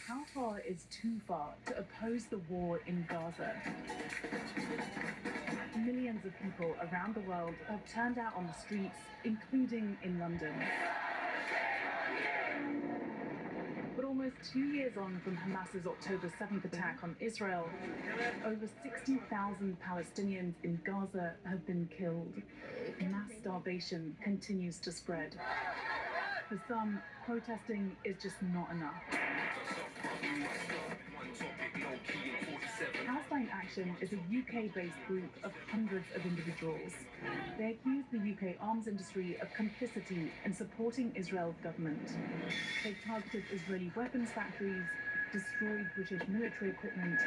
How far is too far to oppose the war in Gaza? Millions of people around the world have turned out on the streets, including in London. But almost 2 years on from Hamas's October 7th attack on Israel, over 60,000 Palestinians in Gaza have been killed. Mass starvation continues to spread. For some, protesting is just not enough. Palestine Action is a UK-based group of hundreds of individuals. They accuse the UK arms industry of complicity in supporting Israel's government. They've targeted Israeli weapons factories, destroyed British military equipment,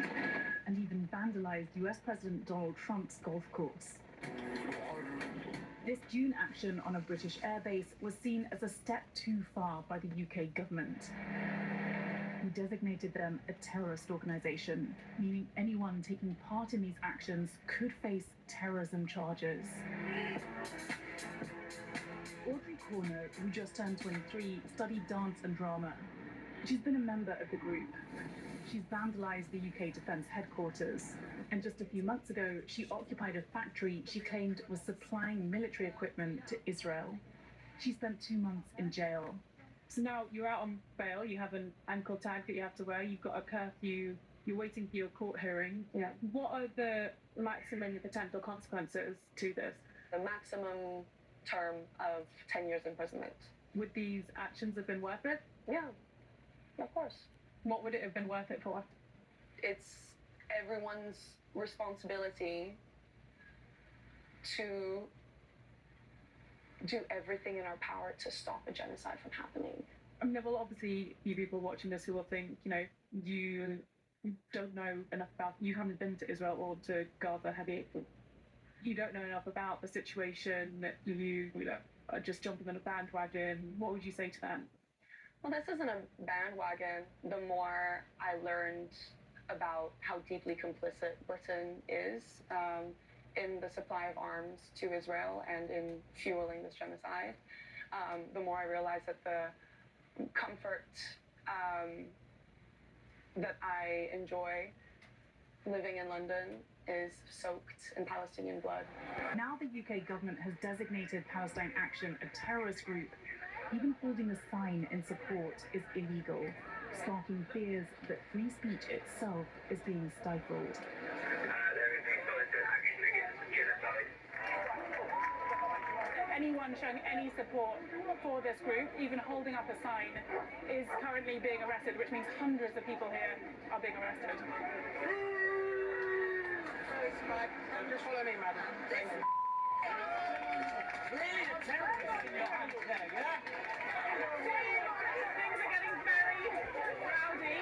and even vandalized US President Donald Trump's golf course. This June action on a British airbase was seen as a step too far by the UK government, who designated them a terrorist organisation, meaning anyone taking part in these actions could face terrorism charges. Audrey Corner, who just turned 23, studied dance and drama. She's been a member of the group. She's vandalised the UK Defence Headquarters. And just a few months ago, she occupied a factory she claimed was supplying military equipment to Israel. She spent 2 months in jail. So now you're out on bail, you have an ankle tag that you have to wear, you've got a curfew, you're waiting for your court hearing. Yeah. What are the maximum potential consequences to this? The maximum term of 10 years imprisonment. Would these actions have been worth it? Yeah, of course. What would it have been worth it for? It's everyone's responsibility to do everything in our power to stop a genocide from happening. I mean, there will obviously be people watching this who will think, you don't know enough about, you haven't been to Israel or to Gaza, have you? You don't know enough about the situation, that you are just jumping on a bandwagon. What would you say to them? Well, this isn't a bandwagon. The more I learned about how deeply complicit Britain is in the supply of arms to Israel and in fueling this genocide, the more I realized that the comfort that I enjoy living in London is soaked in Palestinian blood. Now the UK government has designated Palestine Action a terrorist group. Even holding a sign in support is illegal, sparking fears that free speech itself is being stifled. Anyone showing any support for this group, even holding up a sign, is currently being arrested, which means hundreds of people here are being arrested. Just follow me, madam. Thank you. Really, the terrorists in your hands there, yeah? Things are getting very rowdy.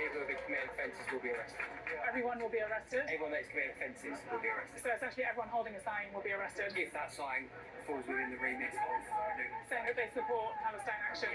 People who have committed offences will be arrested. Everyone will be arrested. Everyone that's committed offences will be arrested. So essentially everyone holding a sign will be arrested. If that sign falls within the remit of saying that they support Palestine Action.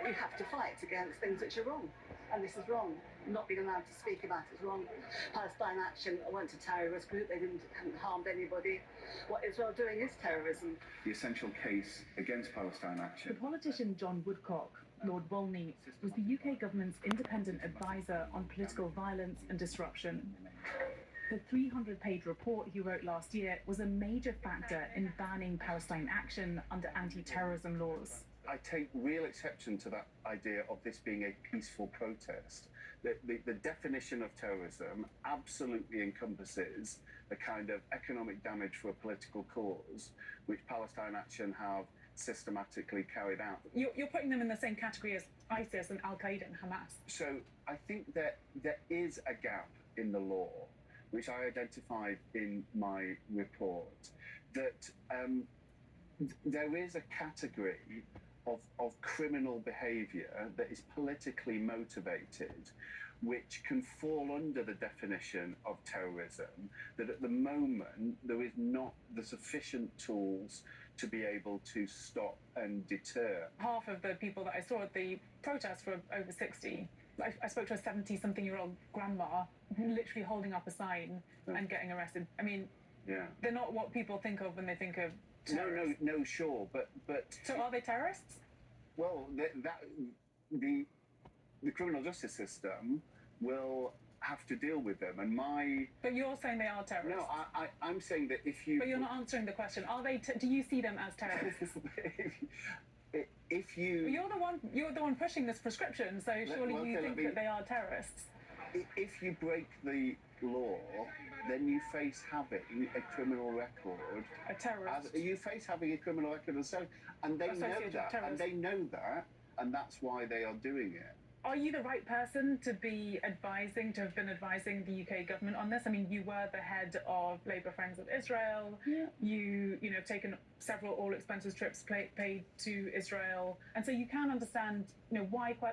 We have to fight against things which are wrong. And this is wrong. Not being allowed to speak about it is wrong. Palestine Action weren't a terrorist group. They hadn't harmed anybody. What Israel are doing is terrorism. The essential case against Palestine Action. The politician John Woodcock, Lord Wolney, was the UK government's independent advisor on political violence and disruption. The 300-page report he wrote last year was a major factor in banning Palestine Action under anti-terrorism laws. I take real exception to that idea of this being a peaceful protest. The definition of terrorism absolutely encompasses the kind of economic damage for a political cause which Palestine Action have systematically carried out. You're putting them in the same category as ISIS and Al-Qaeda and Hamas. So I think that there is a gap in the law, which I identified in my report, that there is a category of criminal behaviour that is politically motivated, which can fall under the definition of terrorism, that at the moment there is not the sufficient tools to be able to stop and deter. Half of the people that I saw at the protests were over 60. I spoke to a 70-something-year-old grandma literally holding up a sign and getting arrested. I mean, they're not what people think of when they think of terrorists? No, sure, but So are they terrorists? well, the criminal justice system will have to deal with them, and But you're saying they are terrorists. no, I'm saying that if you But you're not answering the question. Are they? Do you see them as terrorists? if you You're the one pushing this prescription. So surely you think that they are terrorists. if you break the law, then you face having a criminal record. A terrorist. You face having a criminal record, and they know Associated that, terrorist. and they know that, and that's why they are doing it. Are you the right person to have been advising the UK government on this? I mean, you were the head of Labour Friends of Israel. Yeah. You know, taken several all expenses trips paid to Israel, and so you can understand, why quite